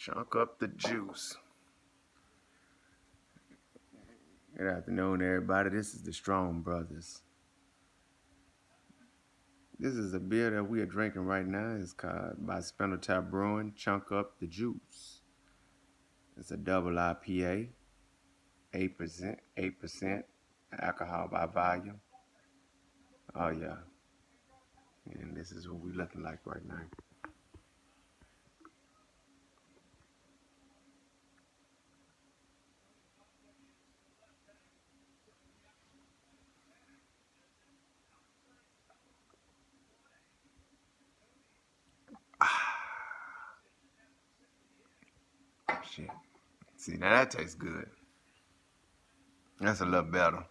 Chunk up the juice. Good afternoon, everybody. This is the Strong Brothers. This is a beer that we are drinking right now. It's called by Spindletap Brewing. Chunk up the juice. It's a double IPA, 8% alcohol by volume. Oh yeah, and this is what we looking like right now. Shit. See, now that tastes good. That's a little better.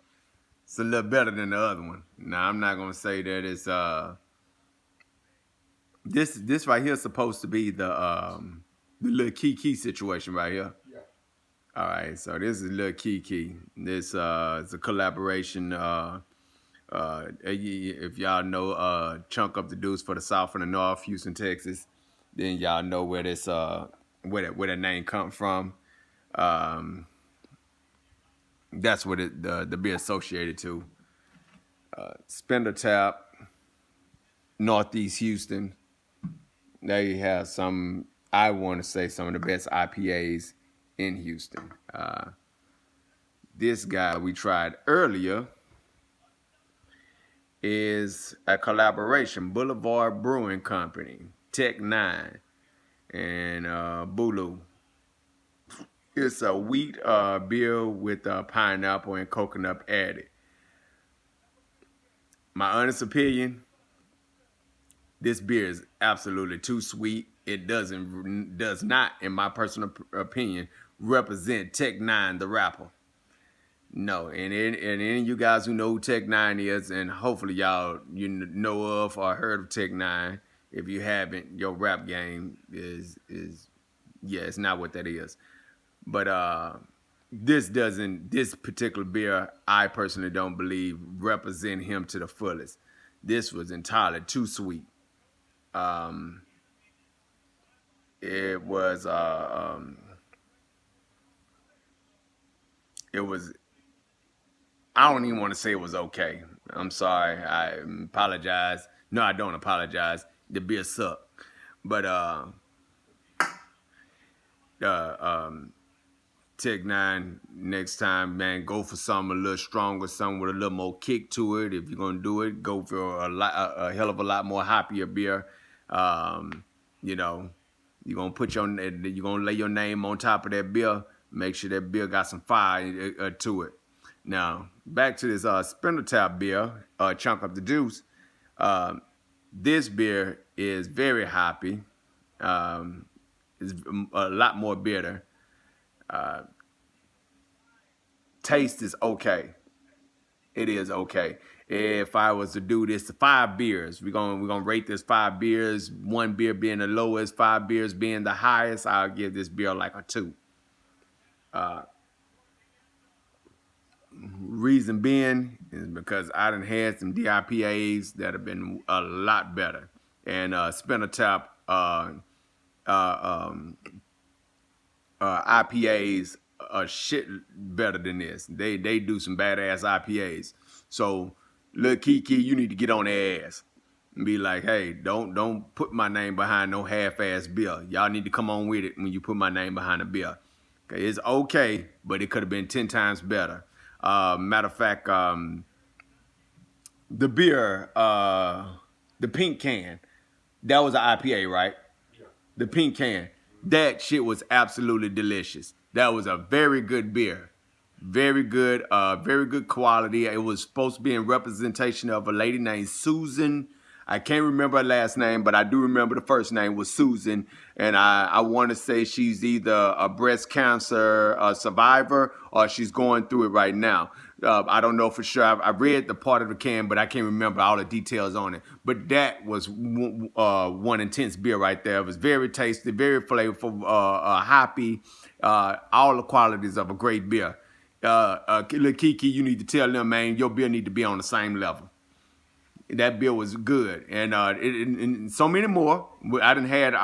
It's a little better than the other one. Now I'm not gonna say that it's this right here is supposed to be the little Keke situation right here. Yeah. All right, so this is little Keke. This is a collaboration. If y'all know Chunk Up the Duece for the South and the North, Houston, Texas, then y'all know where this where that name come from. That's what the beer associated to. Spindletap, Northeast Houston. They have some, I want to say, some of the best IPAs in Houston. This guy we tried earlier is a collaboration, Boulevard Brewing Company, Tech 9, and Bulu. It's a wheat beer with pineapple and coconut added. My honest opinion, this beer is absolutely too sweet. It does not, in my personal opinion, represent Tech 9, the rapper. No, and any of you guys who know who Tech 9 is, and hopefully y'all know of or heard of Tech 9. If you haven't, your rap game is yeah, it's not what that is. But this particular beer, I personally don't believe represent him to the fullest. This was entirely too sweet. It was it was I don't even want to say it was okay. I'm sorry. I apologize. No, I don't apologize. The beer sucked. But Tech 9, next time, man, go for something a little stronger, something with a little more kick to it. If you're gonna do it, go for a hell of a lot more hoppier beer. You know, you're gonna lay your name on top of that beer. Make sure that beer got some fire to it. Now, back to this Spindletap beer, Chunk Up the Juice. This beer is very hoppy. It's a lot more bitter. Taste is okay. It is okay. If I was to do this to 5 beers, we're gonna rate this 5 beers. 1 beer being the lowest, 5 beers being the highest. I'll give this beer like a 2. Reason being is because I done had some DIPAs that have been a lot better, and Spindletap IPAs are shit better than this. They do some badass IPAs. So, little Keke, you need to get on their ass and be like, hey, don't put my name behind no half-ass beer. Y'all need to come on with it when you put my name behind a beer. Okay, it's okay, but it could have been 10 times better. Matter of fact, the beer, the pink can, that was an IPA, right? Yeah. The pink can, that shit was absolutely delicious. That was a very good beer. Very good quality. It was supposed to be in representation of a lady named Susan. I can't remember her last name, but I do remember the first name was Susan. And I want to say she's either a breast cancer survivor or she's going through it right now. I don't know for sure. I read the part of the can, but I can't remember all the details on it. But that was one intense beer right there. It was very tasty, very flavorful, hoppy, all the qualities of a great beer. Keke, you need to tell them, man, your beer need to be on the same level. That beer was good, and and so many more. I didn't had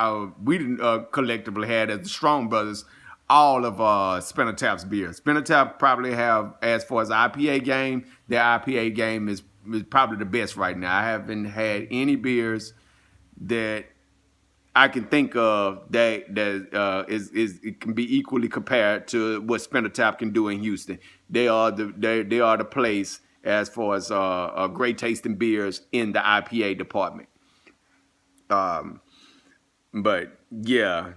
we didn't collectively had as the Strong Brothers all of Spindletap's beers. Spindletap probably have, as far as IPA game, their IPA game is probably the best right now. I haven't had any beers that I can think of that is it can be equally compared to what Spindletap can do in Houston. They are the place as far as great tasting beers in the IPA department. But yeah,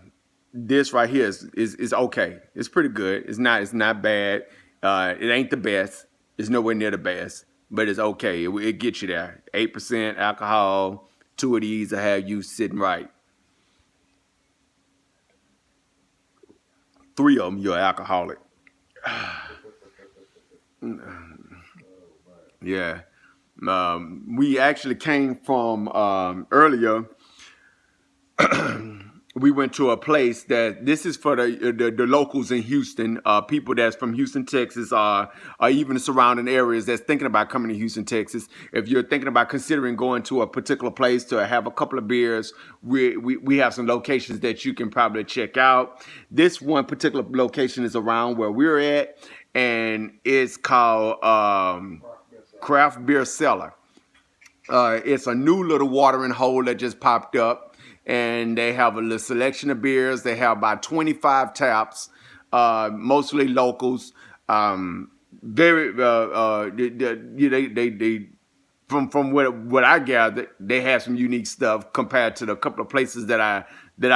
this right here is okay. It's pretty good. It's not bad. It ain't the best. It's nowhere near the best, but it's okay. It gets you there. 8% alcohol. Two of these will have you sitting right. Three of them, you're alcoholic. Yeah. We actually came from earlier. We went to a place that this is for the locals in Houston, people that's from Houston, Texas, or even the surrounding areas that's thinking about coming to Houston, Texas. If you're thinking about considering going to a particular place to have a couple of beers, we have some locations that you can probably check out. This one particular location is around where we're at, and it's called Craft Beer Cellar. It's a new little watering hole that just popped up, and they have a little selection of beers. They have about 25 taps, mostly locals. Very, they from what I gathered, they have some unique stuff compared to the couple of places that I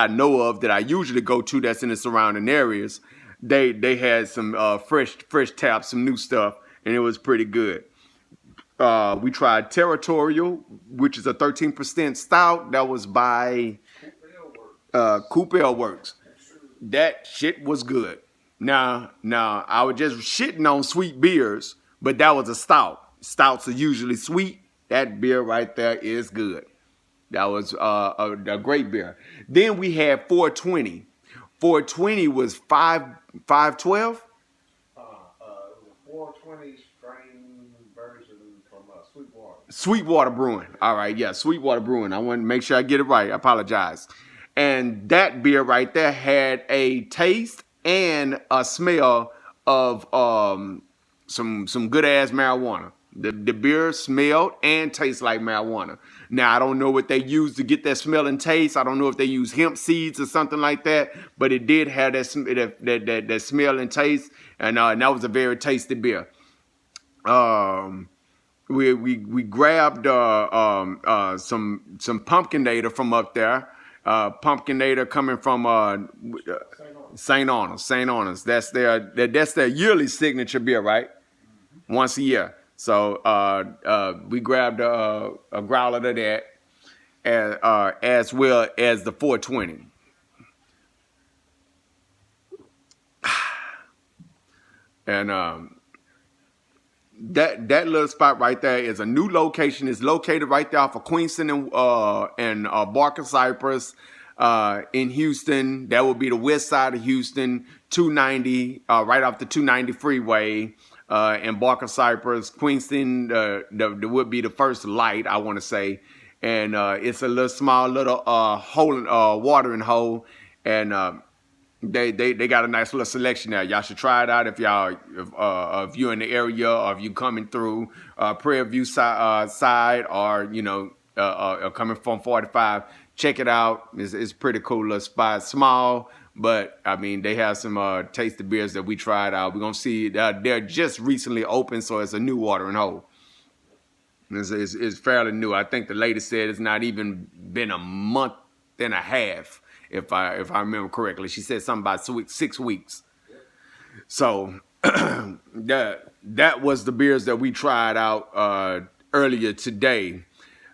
know of that I usually go to that's in the surrounding areas. They had some fresh taps, some new stuff, and it was pretty good. We tried Territorial, which is a 13% stout. That was by Coop Ale Works. That shit was good. Now, I was just shitting on sweet beers, but that was a stout. Stouts are usually sweet. That beer right there is good. That was a great beer. Then we had 420. 420 was 512. 420 strain version from Sweetwater. Sweetwater Brewing. All right, yeah, Sweetwater Brewing. I want to make sure I get it right. I apologize. And that beer right there had a taste and a smell of some good ass marijuana. The beer smelled and tastes like marijuana. Now I don't know what they used to get that smell and taste. I don't know if they use hemp seeds or something like that, but it did have that smell and taste, and that was a very tasty beer. We grabbed some Pumpkinator from up there. Pumpkinator coming from St. Honors. That's their yearly signature beer, right? Once a year. So we grabbed a growler of that, as well as the 420. And that little spot right there is a new location. It's located right there off of Queenston and Barker Cypress in Houston. That would be the west side of Houston, 290, right off the 290 freeway. In Barker Cypress, Queenston, would be the first light, I want to say, and it's a little small little watering hole, and they got a nice little selection there. Y'all should try it out if you're in the area, or if you coming through Prairie View side, or coming from 45. Check it out. It's pretty cool little spot. Small. But, I mean, they have some tasty beers that we tried out. We're going to see, they're just recently open, so it's a new watering hole. It's fairly new. I think the lady said it's not even been a month and a half, if I remember correctly. She said something about 6 weeks. So, that was the beers that we tried out earlier today.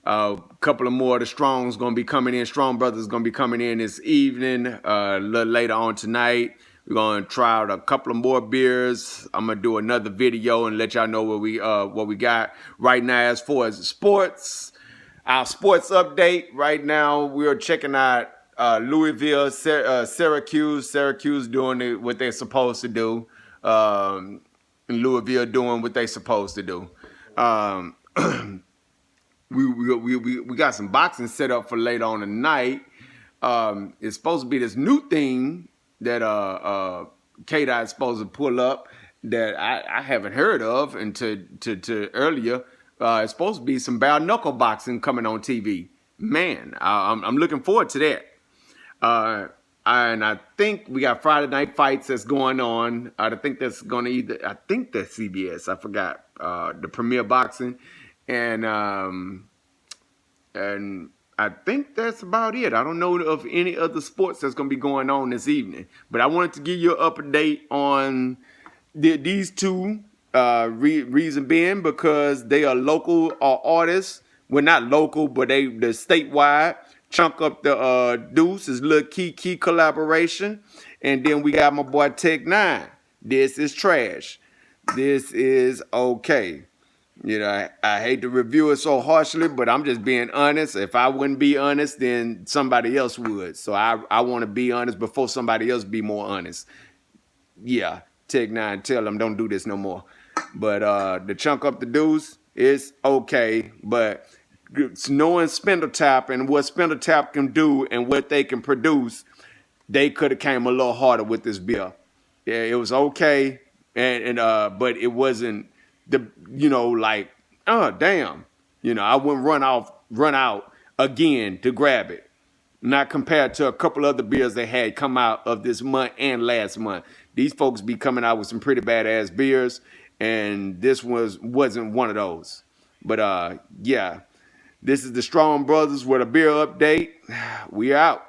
A couple of more of the Strongs going to be coming in. Strong Brothers going to be coming in this evening. A little later on tonight, we're going to try out a couple of more beers. I'm going to do another video and let y'all know what we got right now as far as sports. Our sports update right now, we're checking out Louisville, Syracuse. Syracuse doing what they're supposed to do. Louisville doing what they're supposed to do. we got some boxing set up for later on tonight. It's supposed to be this new thing that Keke is supposed to pull up that I haven't heard of until to earlier. It's supposed to be some bare knuckle boxing coming on TV. Man, I'm looking forward to that. And I think we got Friday night fights that's going on. I think that's going to I think that's CBS. I forgot the Premier Boxing, and I think that's about it. I don't know of any other sports that's going to be going on this evening. But I wanted to give you an update on these two. Reason being because they are local artists. Well, not local, but they're statewide. Chunk Up the Duece is little Keke collaboration. And then we got my boy Tech 9. This is trash. This is okay. You know, I hate to review it so harshly, but I'm just being honest. If I wouldn't be honest, then somebody else would. So I want to be honest before somebody else be more honest. Yeah, Tech 9, tell them don't do this no more. But the Chunk Up the Duece is okay. But knowing Spindletap and what Spindletap can do and what they can produce, they could have came a little harder with this beer. Yeah, it was okay, but it wasn't like, oh damn, I wouldn't run out again to grab it. Not compared to a couple other beers they had come out of this month and last month. These folks be coming out with some pretty badass beers, and this wasn't one of those. But yeah, this is the Strong Brothers with a beer update. We out.